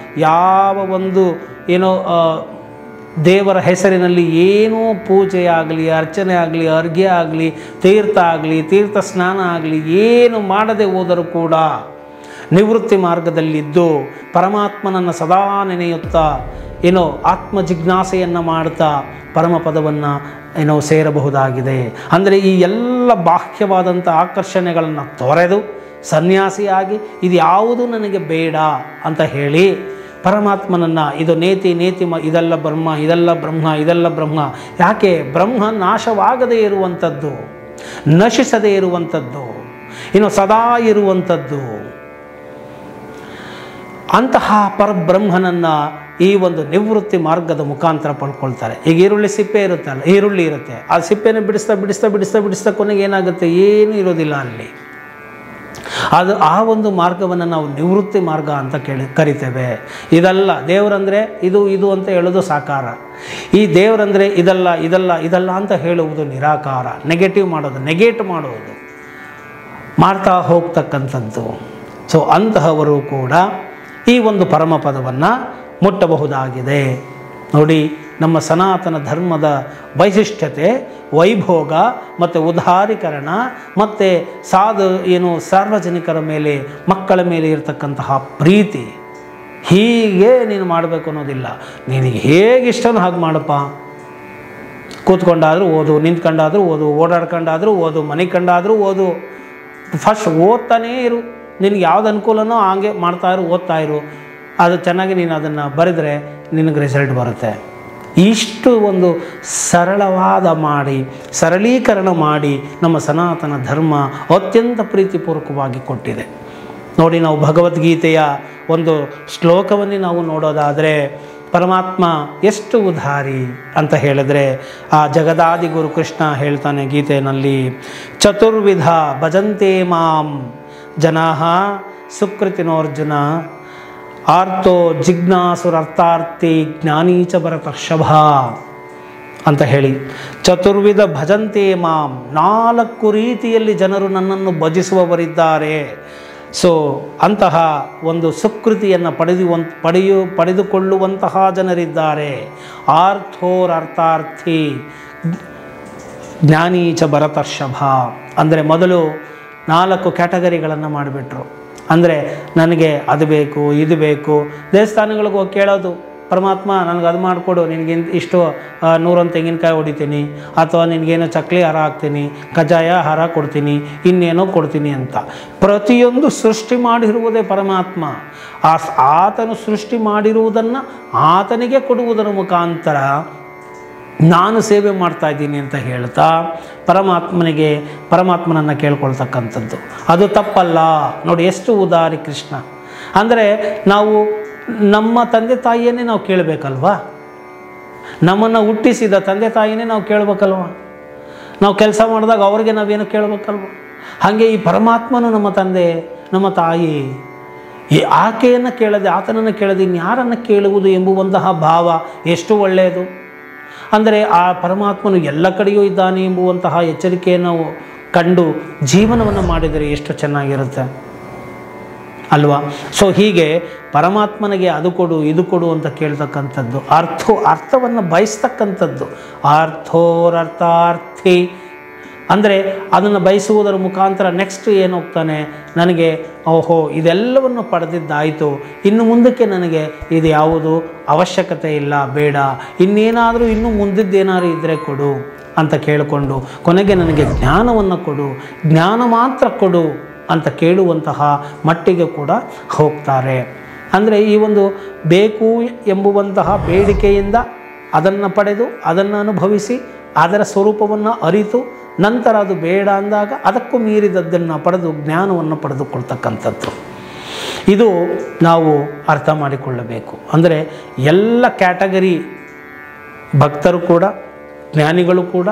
Speaker 1: ಯಾವ ಒಂದು ದೇವರ ಹೆಸರಿನಲ್ಲಿ ಏನೂ ಪೂಜೆ ಆಗಲಿ, ಅರ್ಚನೆ ಆಗಲಿ, ಅರ್ಘ್ಯ ಆಗಲಿ, ತೀರ್ಥ ಆಗಲಿ, ತೀರ್ಥ ಸ್ನಾನ ಆಗಲಿ ಏನು ಮಾಡದೆ ಹೋದರೂ ಕೂಡ ನಿವೃತ್ತಿ ಮಾರ್ಗದಲ್ಲಿದ್ದು ಪರಮಾತ್ಮನನ್ನು ಸದಾ ನೆನೆಯುತ್ತಾ ಆತ್ಮ ಜಿಜ್ಞಾಸೆಯನ್ನು ಮಾಡ್ತಾ ಪರಮಪದವನ್ನು ಸೇರಬಹುದಾಗಿದೆ. ಅಂದರೆ ಈ ಎಲ್ಲ ಬಾಹ್ಯವಾದಂಥ ಆಕರ್ಷಣೆಗಳನ್ನು ತೊರೆದು ಸನ್ಯಾಸಿಯಾಗಿ ಇದು ಯಾವುದು ನನಗೆ ಬೇಡ ಅಂತ ಹೇಳಿ ಪರಮಾತ್ಮನನ್ನು, ಇದು ನೇತಿ ಇದೆಲ್ಲ ಬ್ರಹ್ಮ, ಇದೆಲ್ಲ ಬ್ರಹ್ಮ, ಇದೆಲ್ಲ ಬ್ರಹ್ಮ. ಯಾಕೆ? ಬ್ರಹ್ಮ ನಾಶವಾಗದೇ ಇರುವಂಥದ್ದು, ನಶಿಸದೇ ಇರುವಂಥದ್ದು, ಸದಾ ಇರುವಂಥದ್ದು. ಅಂತಹ ಪರಬ್ರಹ್ಮನನ್ನು ಈ ಒಂದು ನಿವೃತ್ತಿ ಮಾರ್ಗದ ಮುಖಾಂತರ ಪಡ್ಕೊಳ್ತಾರೆ. ಈಗ ಈರುಳ್ಳಿ ಸಿಪ್ಪೆ ಇರುತ್ತಲ್ಲ, ಈರುಳ್ಳಿ ಇರುತ್ತೆ, ಆ ಸಿಪ್ಪೆನ ಬಿಡಿಸ್ತಾ ಕೊನೆಗೆ ಏನಾಗುತ್ತೆ? ಏನೂ ಇರೋದಿಲ್ಲ ಅಲ್ಲಿ. ಅದು ಆ ಒಂದು ಮಾರ್ಗವನ್ನು ನಾವು ನಿವೃತ್ತಿ ಮಾರ್ಗ ಅಂತ ಕರಿತೇವೆ. ಇದಲ್ಲ ದೇವರಂದರೆ ಇದು ಅಂತ ಹೇಳೋದು ಸಾಕಾರ. ಈ ದೇವರಂದರೆ ಇದಲ್ಲ ಅಂತ ಹೇಳುವುದು ನಿರಾಕಾರ. ನೆಗೆಟ್ ಮಾಡೋದು ಮಾಡ್ತಾ ಹೋಗ್ತಕ್ಕಂಥದ್ದು. ಸೊ ಅಂತಹವರು ಕೂಡ ಈ ಒಂದು ಪರಮಪದವನ್ನು ಮುಟ್ಟಬಹುದಾಗಿದೆ. ನೋಡಿ, ನಮ್ಮ ಸನಾತನ ಧರ್ಮದ ವೈಶಿಷ್ಟ್ಯತೆ, ವೈಭೋಗ ಮತ್ತು ಉದಾರೀಕರಣ ಮತ್ತು ಸಾರ್ವಜನಿಕರ ಮೇಲೆ, ಮಕ್ಕಳ ಮೇಲೆ ಇರತಕ್ಕಂತಹ ಪ್ರೀತಿ. ಹೀಗೆ ನೀನು ಮಾಡಬೇಕು ಅನ್ನೋದಿಲ್ಲ. ನಿನಗೆ ಹೇಗಿಷ್ಟನೋ ಹಾಗೆ ಮಾಡಪ್ಪ. ಕೂತ್ಕೊಂಡಾದರೂ ಓದು, ನಿಂತ್ಕೊಂಡಾದರೂ ಓದು, ಓಡಾಡ್ಕೊಂಡಾದರೂ ಓದು, ಮನೆ ಕಂಡಾದರೂ ಓದು. ಫಸ್ಟ್ ಓದ್ತಾನೇ ಇರು. ನಿನಗೆ ಯಾವ್ದು ಅನುಕೂಲನೋ ಹಾಗೆ ಮಾಡ್ತಾಯಿರು, ಓದ್ತಾಯಿರು. ಅದು ಚೆನ್ನಾಗಿ ನೀನು ಅದನ್ನು ಬರೆದರೆ ನಿನಗೆ ರಿಸಲ್ಟ್ ಬರುತ್ತೆ. ಇಷ್ಟು ಒಂದು ಸರಳೀಕರಣ ಮಾಡಿ ನಮ್ಮ ಸನಾತನ ಧರ್ಮ ಅತ್ಯಂತ ಪ್ರೀತಿಪೂರ್ವಕವಾಗಿ ಕೊಟ್ಟಿದೆ. ನೋಡಿ, ನಾವು ಭಗವದ್ಗೀತೆಯ ಒಂದು ಶ್ಲೋಕವನ್ನೇ ನಾವು ನೋಡೋದಾದರೆ ಪರಮಾತ್ಮ ಎಷ್ಟು ಉದಾರಿ ಅಂತ ಹೇಳಿದ್ರೆ, ಆ ಜಗದಾದಿ ಗುರು ಕೃಷ್ಣ ಹೇಳ್ತಾನೆ ಗೀತೆಯಲ್ಲಿ, ಚತುರ್ವಿಧ ಭಜಂತೆ ಮಾಂ ಜನಾಃ ಸುಕೃತಿನೋರ್ಜುನ ಆರ್ತೋ ಜಿಜ್ಞಾಸುರರ್ಥಾರ್ಥಿ ಜ್ಞಾನೀಚ ಭರತರ್ಷಭ ಅಂತ ಹೇಳಿ, ಚತುರ್ವಿಧ ಭಜಂತೆ ಮಾಂ, 4 ರೀತಿಯಲ್ಲಿ ಜನರು ನನ್ನನ್ನು ಭಜಿಸುವವರಿದ್ದಾರೆ. ಸೊ ಅಂತಹ ಒಂದು ಸುಕೃತಿಯನ್ನು ಪಡೆದುಕೊಳ್ಳುವಂತಹ ಜನರಿದ್ದಾರೆ. ಅರ್ಥಾರ್ಥಿ ಜ್ಞಾನೀಚ ಭರತರ್ಷಭ ಅಂದರೆ ಮೊದಲು 4 ಕ್ಯಾಟಗರಿಗಳನ್ನು ಮಾಡಿಬಿಟ್ರು. ಅಂದರೆ ನನಗೆ ಅದು ಬೇಕು, ಇದು ಬೇಕು. ದೇವಸ್ಥಾನಗಳಿಗೆ ಹೋಗಿ ಕೇಳೋದು, ಪರಮಾತ್ಮ ನನಗೆ ಅದು ಮಾಡಿಕೊಡು, ನಿನಗೆ ಇಷ್ಟು 100 ತೆಂಗಿನಕಾಯಿ ಹೊಡಿತೀನಿ, ಅಥವಾ ನಿನಗೇನೋ ಚಕ್ಲಿ ಹಾರ ಹಾಕ್ತೀನಿ, ಕಜ್ಜಾಯ ಹಾರ ಕೊಡ್ತೀನಿ, ಇನ್ನೇನೋ ಕೊಡ್ತೀನಿ ಅಂತ. ಪ್ರತಿಯೊಂದು ಸೃಷ್ಟಿ ಮಾಡಿರುವುದೇ ಪರಮಾತ್ಮ. ಆತನು ಸೃಷ್ಟಿ ಮಾಡಿರುವುದನ್ನು ಆತನಿಗೆ ಕೊಡುವುದರ ಮುಖಾಂತರ ನಾನು ಸೇವೆ ಮಾಡ್ತಾ ಇದ್ದೀನಿ ಅಂತ ಹೇಳ್ತಾ ಪರಮಾತ್ಮನನ್ನು ಕೇಳ್ಕೊಳ್ತಕ್ಕಂಥದ್ದು ಅದು ತಪ್ಪಲ್ಲ. ನೋಡಿ ಎಷ್ಟು ಉದಾರಿ ಕೃಷ್ಣ. ಅಂದರೆ ನಾವು ನಮ್ಮ ತಂದೆ ತಾಯಿಯನ್ನೇ ನಾವು ಕೇಳಬೇಕಲ್ವಾ? ನಮ್ಮನ್ನು ಹುಟ್ಟಿಸಿದ ತಂದೆ ತಾಯಿನೇ ನಾವು ಕೇಳಬೇಕಲ್ವ? ನಾವು ಕೆಲಸ ಮಾಡಿದಾಗ ಅವ್ರಿಗೆ ನಾವೇನು ಕೇಳಬೇಕಲ್ವ? ಹಾಗೆ ಈ ಪರಮಾತ್ಮನು ನಮ್ಮ ತಂದೆ, ನಮ್ಮ ತಾಯಿ, ಈ ಆಕೆಯನ್ನು ಕೇಳದೆ, ಆತನನ್ನು ಕೇಳದೆ ಇನ್ಯಾರನ್ನು ಕೇಳುವುದು ಎಂಬುವಂತಹ ಭಾವ ಎಷ್ಟು ಒಳ್ಳೆಯದು. ಅಂದರೆ ಆ ಪರಮಾತ್ಮನು ಎಲ್ಲ ಕಡೆಯೂ ಇದ್ದಾನೆ ಎಂಬುವಂತಹ ಎಚ್ಚರಿಕೆಯನ್ನು ಕಂಡು ಜೀವನವನ್ನು ಮಾಡಿದರೆ ಎಷ್ಟು ಚೆನ್ನಾಗಿರುತ್ತೆ ಅಲ್ವಾ? ಸೊ ಹೀಗೆ ಪರಮಾತ್ಮನಿಗೆ ಅದು ಕೊಡು ಇದು ಕೊಡು ಅಂತ ಕೇಳ್ತಕ್ಕಂಥದ್ದು, ಅರ್ಥವನ್ನು ಬಯಸ್ತಕ್ಕಂಥದ್ದು. ಅರ್ಥೋರರ್ಥಾರ್ಥಿ ಅಂದರೆ ಅದನ್ನು ಬಯಸುವುದರ ಮುಖಾಂತರ ನೆಕ್ಸ್ಟ್ ಏನು ಹೋಗ್ತಾನೆ, ನನಗೆ ಓಹೋ ಇದೆಲ್ಲವನ್ನು ಪಡೆದಿದ್ದಾಯಿತು, ಇನ್ನು ಮುಂದಕ್ಕೆ ನನಗೆ ಇದು ಯಾವುದು ಅವಶ್ಯಕತೆ ಇಲ್ಲ, ಬೇಡ, ಇನ್ನೇನಾದರೂ ಇನ್ನೂ ಮುಂದಿದ್ದೇನಾದ್ರು ಇದ್ದರೆ ಕೊಡು ಅಂತ ಕೇಳಿಕೊಂಡು ಕೊನೆಗೆ ನನಗೆ ಜ್ಞಾನವನ್ನು ಕೊಡು, ಜ್ಞಾನ ಮಾತ್ರ ಕೊಡು ಅಂತ ಕೇಳುವಂತಹ ಮಟ್ಟಿಗೆ ಕೂಡ ಹೋಗ್ತಾರೆ. ಅಂದರೆ ಈ ಒಂದು ಬೇಕು ಎಂಬುವಂತಹ ಬೇಡಿಕೆಯಿಂದ ಅದನ್ನು ಪಡೆದು ಅದನ್ನು ಅನುಭವಿಸಿ ಅದರ ಸ್ವರೂಪವನ್ನು ಅರಿತು ನಂತರ ಅದು ಬೇಡ ಅಂದಾಗ ಅದಕ್ಕೂ ಮೀರಿದದ್ದನ್ನು ಪಡೆದು ಜ್ಞಾನವನ್ನು ಪಡೆದುಕೊಳ್ತಕ್ಕಂಥದ್ದು. ಇದು ನಾವು ಅರ್ಥ ಮಾಡಿಕೊಳ್ಳಬೇಕು. ಅಂದರೆ ಎಲ್ಲ ಕ್ಯಾಟಗರಿ ಭಕ್ತರು ಕೂಡ ಜ್ಞಾನಿಗಳು ಕೂಡ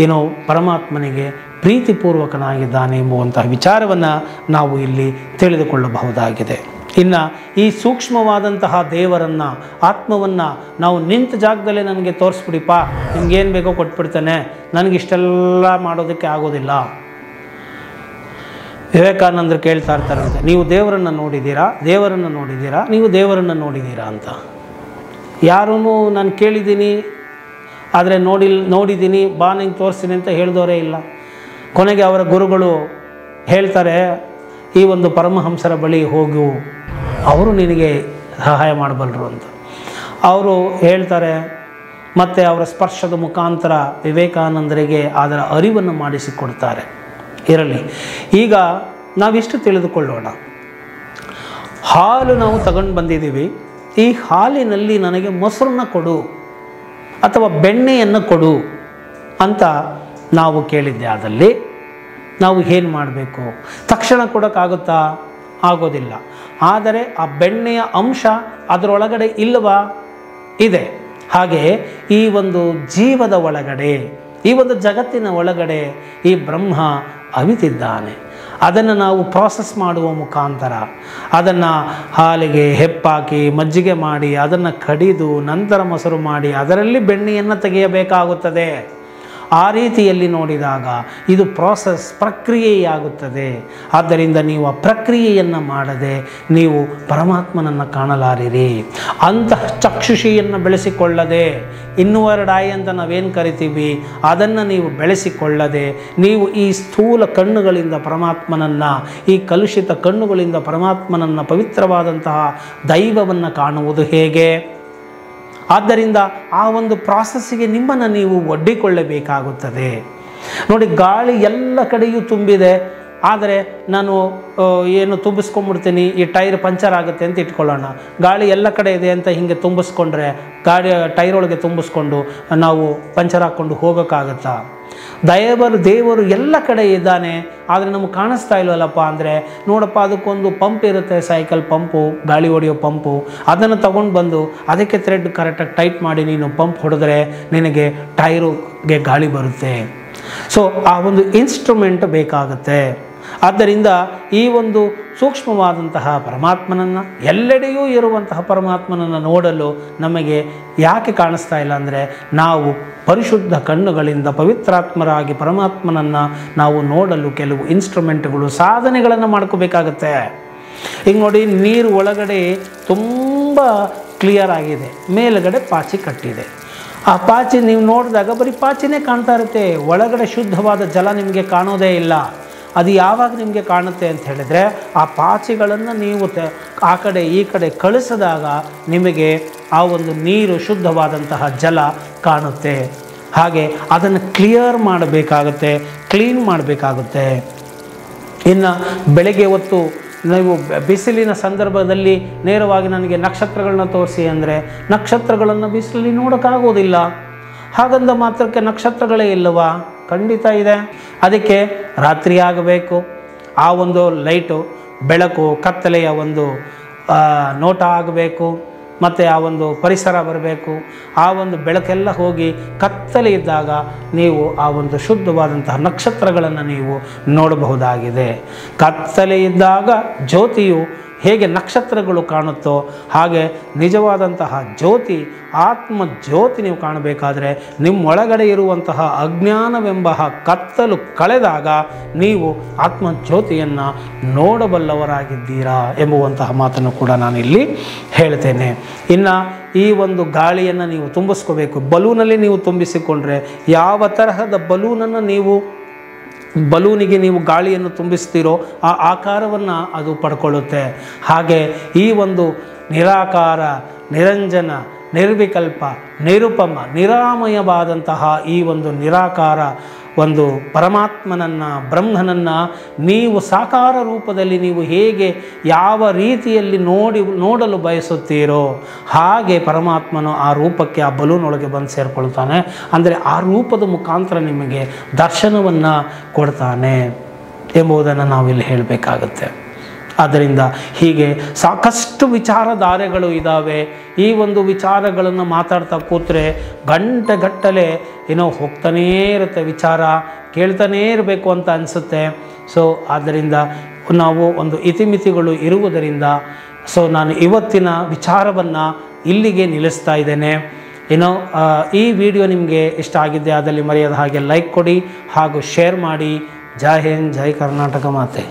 Speaker 1: ಏನೋ ಪರಮಾತ್ಮನಿಗೆ ಪ್ರೀತಿಪೂರ್ವಕನಾಗಿದ್ದಾನೆ ಎಂಬುವಂತಹ ವಿಚಾರವನ್ನು ನಾವು ಇಲ್ಲಿ ತಿಳಿದುಕೊಳ್ಳಬಹುದಾಗಿದೆ. ಇನ್ನು ಈ ಸೂಕ್ಷ್ಮವಾದಂತಹ ದೇವರನ್ನು, ಆತ್ಮವನ್ನು ನಾವು ನಿಂತ ಜಾಗದಲ್ಲೇ ನನಗೆ ತೋರಿಸ್ಬಿಡಿಪ್ಪ, ನಿಮ್ಗೇನು ಬೇಕೋ ಕೊಟ್ಬಿಡ್ತಾನೆ, ನನಗಿಷ್ಟೆಲ್ಲ ಮಾಡೋದಕ್ಕೆ ಆಗೋದಿಲ್ಲ. ವಿವೇಕಾನಂದರು ಕೇಳ್ತಾ ಇರ್ತಾರಂತೆ, ನೀವು ದೇವರನ್ನು ನೋಡಿದ್ದೀರಾ, ದೇವರನ್ನು ನೋಡಿದ್ದೀರಾ, ನೀವು ದೇವರನ್ನು ನೋಡಿದ್ದೀರಾ ಅಂತ. ಯಾರೂ ನಾನು ಕೇಳಿದ್ದೀನಿ ಆದರೆ ನೋಡಿದ್ದೀನಿ ಬಾ ನಿಂಗೆ ತೋರಿಸ್ತೀನಿ ಅಂತ ಹೇಳಿದವರೇ ಇಲ್ಲ. ಕೊನೆಗೆ ಅವರ ಗುರುಗಳು ಹೇಳ್ತಾರೆ, ಈ ಒಂದು ಪರಮಹಂಸರ ಬಳಿ ಹೋಗು, ಅವರು ನಿನಗೆ ಸಹಾಯ ಮಾಡಬಲ್ಲರು ಅಂತ. ಅವರು ಹೇಳ್ತಾರೆ, ಮತ್ತು ಅವರ ಸ್ಪರ್ಶದ ಮುಖಾಂತರ ವಿವೇಕಾನಂದರಿಗೆ ಅದರ ಅರಿವನ್ನು ಮಾಡಿಸಿಕೊಡ್ತಾರೆ. ಇರಲಿ, ಈಗ ನಾವಿಷ್ಟು ತಿಳಿದುಕೊಳ್ಳೋಣ. ಹಾಲು ನಾವು ತಗೊಂಡು ಬಂದಿದ್ದೀವಿ, ಈ ಹಾಲಿನಲ್ಲಿ ನನಗೆ ಮೊಸರನ್ನ ಕೊಡು ಅಥವಾ ಬೆಣ್ಣೆಯನ್ನು ಕೊಡು ಅಂತ ನಾವು ಕೇಳಿದ್ದೆ. ಆದಲ್ಲಿ ನಾವು ಏನು ಮಾಡಬೇಕು? ತಕ್ಷಣ ಕೊಡೋಕ್ಕಾಗುತ್ತಾ? ಆಗೋದಿಲ್ಲ. ಆದರೆ ಆ ಬೆಣ್ಣೆಯ ಅಂಶ ಅದರೊಳಗಡೆ ಇಲ್ಲವಾ? ಇದೆ. ಹಾಗೆ ಈ ಒಂದು ಜೀವದ ಒಳಗಡೆ, ಈ ಒಂದು ಜಗತ್ತಿನ ಒಳಗಡೆ ಈ ಬ್ರಹ್ಮ ಅವಿತಿದ್ದಾನೆ. ಅದನ್ನು ನಾವು ಪ್ರಾಸೆಸ್ ಮಾಡುವ ಮುಖಾಂತರ ಅದನ್ನು ಹಾಲಿಗೆ ಹೆಪ್ಪಾಕಿ ಮಜ್ಜಿಗೆ ಮಾಡಿ ಅದನ್ನು ಕಡಿದು ನಂತರ ಮೊಸರು ಮಾಡಿ ಅದರಲ್ಲಿ ಬೆಣ್ಣೆಯನ್ನು ತೆಗೆಯಬೇಕಾಗುತ್ತದೆ. ಆ ರೀತಿಯಲ್ಲಿ ನೋಡಿದಾಗ ಇದು ಪ್ರಾಸೆಸ್, ಪ್ರಕ್ರಿಯೆಯಾಗುತ್ತದೆ. ಆದ್ದರಿಂದ ನೀವು ಆ ಪ್ರಕ್ರಿಯೆಯನ್ನು ಮಾಡದೆ ನೀವು ಪರಮಾತ್ಮನನ್ನು ಕಾಣಲಾರಿರಿ. ಅಂತಹ ಚಕ್ಷುಷಿಯನ್ನು ಬೆಳೆಸಿಕೊಳ್ಳದೆ, ಇನ್ನುವರ್ಡ್ ಐ ಅಂತ ನಾವೇನು ಕರಿತೀವಿ ಅದನ್ನು ನೀವು ಬೆಳೆಸಿಕೊಳ್ಳದೆ ನೀವು ಈ ಸ್ಥೂಲ ಕಣ್ಣುಗಳಿಂದ ಪರಮಾತ್ಮನನ್ನು, ಈ ಕಲುಷಿತ ಕಣ್ಣುಗಳಿಂದ ಪರಮಾತ್ಮನನ್ನು, ಪವಿತ್ರವಾದಂತಹ ದೈವವನ್ನು ಕಾಣುವುದು ಹೇಗೆ? ಆದ್ದರಿಂದ ಆ ಒಂದು ಪ್ರಾಸೆಸ್ಸಿಗೆ ನಿಮ್ಮನ್ನು ನೀವು ಒಡ್ಡಿಕೊಳ್ಳಬೇಕಾಗುತ್ತದೆ. ನೋಡಿ, ಗಾಳಿ ಎಲ್ಲ ಕಡೆಯೂ ತುಂಬಿದೆ, ಆದರೆ ನಾನು ಏನು ತುಂಬಿಸ್ಕೊಂಡ್ಬಿಡ್ತೀನಿ, ಈ ಟೈರ್ ಪಂಚರ್ ಆಗುತ್ತೆ ಅಂತ ಇಟ್ಕೊಳ್ಳೋಣ. ಗಾಳಿ ಎಲ್ಲ ಕಡೆ ಇದೆ ಅಂತ ಹೀಗೆ ತುಂಬಿಸ್ಕೊಂಡ್ರೆ ಗಾಡಿ ಟೈರ್ ಒಳಗೆ ತುಂಬಿಸ್ಕೊಂಡು ನಾವು ಪಂಚರ್ ಹಾಕ್ಕೊಂಡು ಹೋಗೋಕ್ಕಾಗತ್ತಾ? ದೇವರು ಎಲ್ಲ ಕಡೆ ಇದ್ದಾನೆ, ಆದರೆ ನಮಗೆ ಕಾಣಿಸ್ತಾ ಇಲ್ವಲ್ಲಪ್ಪ ಅಂದರೆ, ನೋಡಪ್ಪ ಅದಕ್ಕೊಂದು ಪಂಪ್ ಇರುತ್ತೆ, ಸೈಕಲ್ ಪಂಪು, ಗಾಳಿ ಹೊಡೆಯೋ ಪಂಪು, ಅದನ್ನು ತಗೊಂಡು ಬಂದು ಅದಕ್ಕೆ ಥ್ರೆಡ್ ಕರೆಕ್ಟಾಗಿ ಟೈಟ್ ಮಾಡಿ ನೀನು ಪಂಪ್ ಹೊಡೆದ್ರೆ ನಿನಗೆ ಟೈರುಗೆ ಗಾಳಿ ಬರುತ್ತೆ. ಸೊ ಆ ಒಂದು ಇನ್ಸ್ಟ್ರೂಮೆಂಟ್ ಬೇಕಾಗುತ್ತೆ. ಆದ್ದರಿಂದ ಈ ಒಂದು ಸೂಕ್ಷ್ಮವಾದಂತಹ ಪರಮಾತ್ಮನನ್ನು, ಎಲ್ಲೆಡೆಯೂ ಇರುವಂತಹ ಪರಮಾತ್ಮನನ್ನು ನೋಡಲು ನಮಗೆ ಯಾಕೆ ಕಾಣಿಸ್ತಾ ಇಲ್ಲ ಅಂದರೆ, ನಾವು ಪರಿಶುದ್ಧ ಕಣ್ಣುಗಳಿಂದ ಪವಿತ್ರಾತ್ಮರಾಗಿ ಪರಮಾತ್ಮನನ್ನು ನಾವು ನೋಡಲು ಕೆಲವು ಇನ್ಸ್ಟ್ರೂಮೆಂಟ್ಗಳು, ಸಾಧನೆಗಳನ್ನು ಮಾಡ್ಕೋಬೇಕಾಗತ್ತೆ. ಈಗ ನೋಡಿ, ನೀರು ಒಳಗಡೆ ತುಂಬ ಕ್ಲಿಯರ್ ಆಗಿದೆ, ಮೇಲುಗಡೆ ಪಾಚಿ ಕಟ್ಟಿದೆ. ಆ ಪಾಚಿ ನೀವು ನೋಡಿದಾಗ ಬರೀ ಪಾಚಿನೇ ಕಾಣ್ತಾ ಇರುತ್ತೆ, ಒಳಗಡೆ ಶುದ್ಧವಾದ ಜಲ ನಿಮಗೆ ಕಾಣೋದೇ ಇಲ್ಲ. ಅದು ಯಾವಾಗ ನಿಮಗೆ ಕಾಣುತ್ತೆ ಅಂತ ಹೇಳಿದರೆ, ಆ ಪಾಚಿಗಳನ್ನು ನೀವು ಆ ಕಡೆ ಈ ಕಡೆ ಕಳಿಸಿದಾಗ ನಿಮಗೆ ಆ ಒಂದು ನೀರು, ಶುದ್ಧವಾದಂತಹ ಜಲ ಕಾಣುತ್ತೆ. ಹಾಗೆ ಅದನ್ನು ಕ್ಲಿಯರ್ ಮಾಡಬೇಕಾಗುತ್ತೆ, ಕ್ಲೀನ್ ಮಾಡಬೇಕಾಗುತ್ತೆ. ಇನ್ನು ಬೆಳಗ್ಗೆ ಹೊತ್ತು ನೀವು ಬಿಸಿಲಿನ ಸಂದರ್ಭದಲ್ಲಿ ನೇರವಾಗಿ ನನಗೆ ನಕ್ಷತ್ರಗಳನ್ನ ತೋರಿಸಿ ಅಂದರೆ ನಕ್ಷತ್ರಗಳನ್ನು ಬಿಸಿಲಲ್ಲಿ ನೋಡೋಕ್ಕಾಗೋದಿಲ್ಲ. ಹಾಗಂದ ಮಾತ್ರಕ್ಕೆ ನಕ್ಷತ್ರಗಳೇ ಇಲ್ಲವಾ? ಖಂಡಿತ ಇದೆ. ಅದಕ್ಕೆ ರಾತ್ರಿ ಆಗಬೇಕು. ಆ ಒಂದು ಲೈಟು, ಬೆಳಕು, ಕತ್ತಲೆಯ ಒಂದು ನೋಟ ಆಗಬೇಕು, ಮತ್ತು ಆ ಒಂದು ಪರಿಸರ ಬರಬೇಕು, ಆ ಒಂದು ಬೆಳಕೆಲ್ಲ ಹೋಗಿ ಕತ್ತಲೆ ಇದ್ದಾಗ ನೀವು ಆ ಒಂದು ಶುದ್ಧವಾದಂತಹ ನಕ್ಷತ್ರಗಳನ್ನು ನೀವು ನೋಡಬಹುದಾಗಿದೆ. ಕತ್ತಲೆ ಇದ್ದಾಗ ಜ್ಯೋತಿಯು ಹೇಗೆ ನಕ್ಷತ್ರಗಳು ಕಾಣುತ್ತೋ ಹಾಗೆ ನಿಜವಾದಂತಹ ಜ್ಯೋತಿ, ಆತ್ಮ ಜ್ಯೋತಿ ನೀವು ಕಾಣಬೇಕಾದರೆ ನಿಮ್ಮೊಳಗಡೆ ಇರುವಂತಹ ಅಜ್ಞಾನವೆಂಬ ಕತ್ತಲು ಕಳೆದಾಗ ನೀವು ಆತ್ಮಜ್ಯೋತಿಯನ್ನು ನೋಡಬಲ್ಲವರಾಗಿದ್ದೀರಾ ಎಂಬುವಂತಹ ಮಾತನ್ನು ಕೂಡ ನಾನು ಇಲ್ಲಿ ಹೇಳ್ತೇನೆ. ಇನ್ನು ಈ ಒಂದು ಗಾಳಿಯನ್ನು ನೀವು ತುಂಬಿಸ್ಕೋಬೇಕು. ಬಲೂನಲ್ಲಿ ನೀವು ತುಂಬಿಸಿಕೊಂಡ್ರೆ ಯಾವ ತರಹದ ಬಲೂನಿಗೆ ನೀವು ಗಾಳಿಯನ್ನು ತುಂಬಿಸ್ತೀರೋ ಆ ಆಕಾರವನ್ನು ಅದು ಪಡ್ಕೊಳ್ಳುತ್ತೆ. ಹಾಗೆ ಈ ಒಂದು ನಿರಾಕಾರ, ನಿರಂಜನ, ನಿರ್ವಿಕಲ್ಪ, ನಿರುಪಮ, ನಿರಾಮಯವಾದಂತಹ ಈ ಒಂದು ನಿರಾಕಾರ ಒಂದು ಪರಮಾತ್ಮನನ್ನು, ಬ್ರಹ್ಮನನ್ನು ನೀವು ಸಾಕಾರ ರೂಪದಲ್ಲಿ ನೀವು ಹೇಗೆ ಯಾವ ರೀತಿಯಲ್ಲಿ ನೋಡಲು ಬಯಸುತ್ತೀರೋ ಹಾಗೆ ಪರಮಾತ್ಮನು ಆ ರೂಪಕ್ಕೆ, ಆ ಬಲೂನೊಳಗೆ ಬಂದು ಸೇರಿಕೊಳ್ತಾನೆ. ಅಂದರೆ ಆ ರೂಪದ ಮುಖಾಂತರ ನಿಮಗೆ ದರ್ಶನವನ್ನು ಕೊಡ್ತಾನೆ ಎಂಬುದನ್ನು ನಾವಿಲ್ಲಿ ಹೇಳಬೇಕಾಗತ್ತೆ. ಆದ್ದರಿಂದ ಹೀಗೆ ಸಾಕಷ್ಟು ವಿಚಾರಧಾರೆಗಳು ಇದ್ದಾವೆ. ಈ ಒಂದು ವಿಚಾರಗಳನ್ನು ಮಾತಾಡ್ತಾ ಕೂತ್ರೆ ಗಂಟೆಗಟ್ಟಲೆ ಹೋಗ್ತಾನೇ ಇರುತ್ತೆ, ವಿಚಾರ ಕೇಳ್ತಾನೇ ಇರಬೇಕು ಅಂತ ಅನಿಸುತ್ತೆ. ಸೊ ಆದ್ದರಿಂದ ನಾವು ಒಂದು ಇತಿಮಿತಿಗಳು ಇರುವುದರಿಂದ ನಾನು ಇವತ್ತಿನ ವಿಚಾರವನ್ನು ಇಲ್ಲಿಗೆ ನಿಲ್ಲಿಸ್ತಾ ಇದ್ದೇನೆ. ಈ ವಿಡಿಯೋ ನಿಮಗೆ ಇಷ್ಟ ಆಗಿದ್ದೆ ಆದಲ್ಲಿ ಮರೆಯದ ಹಾಗೆ ಲೈಕ್ ಕೊಡಿ ಹಾಗೂ ಶೇರ್ ಮಾಡಿ. ಜೈ ಹಿಂದ್, ಜೈ ಕರ್ನಾಟಕ ಮಾತೆ.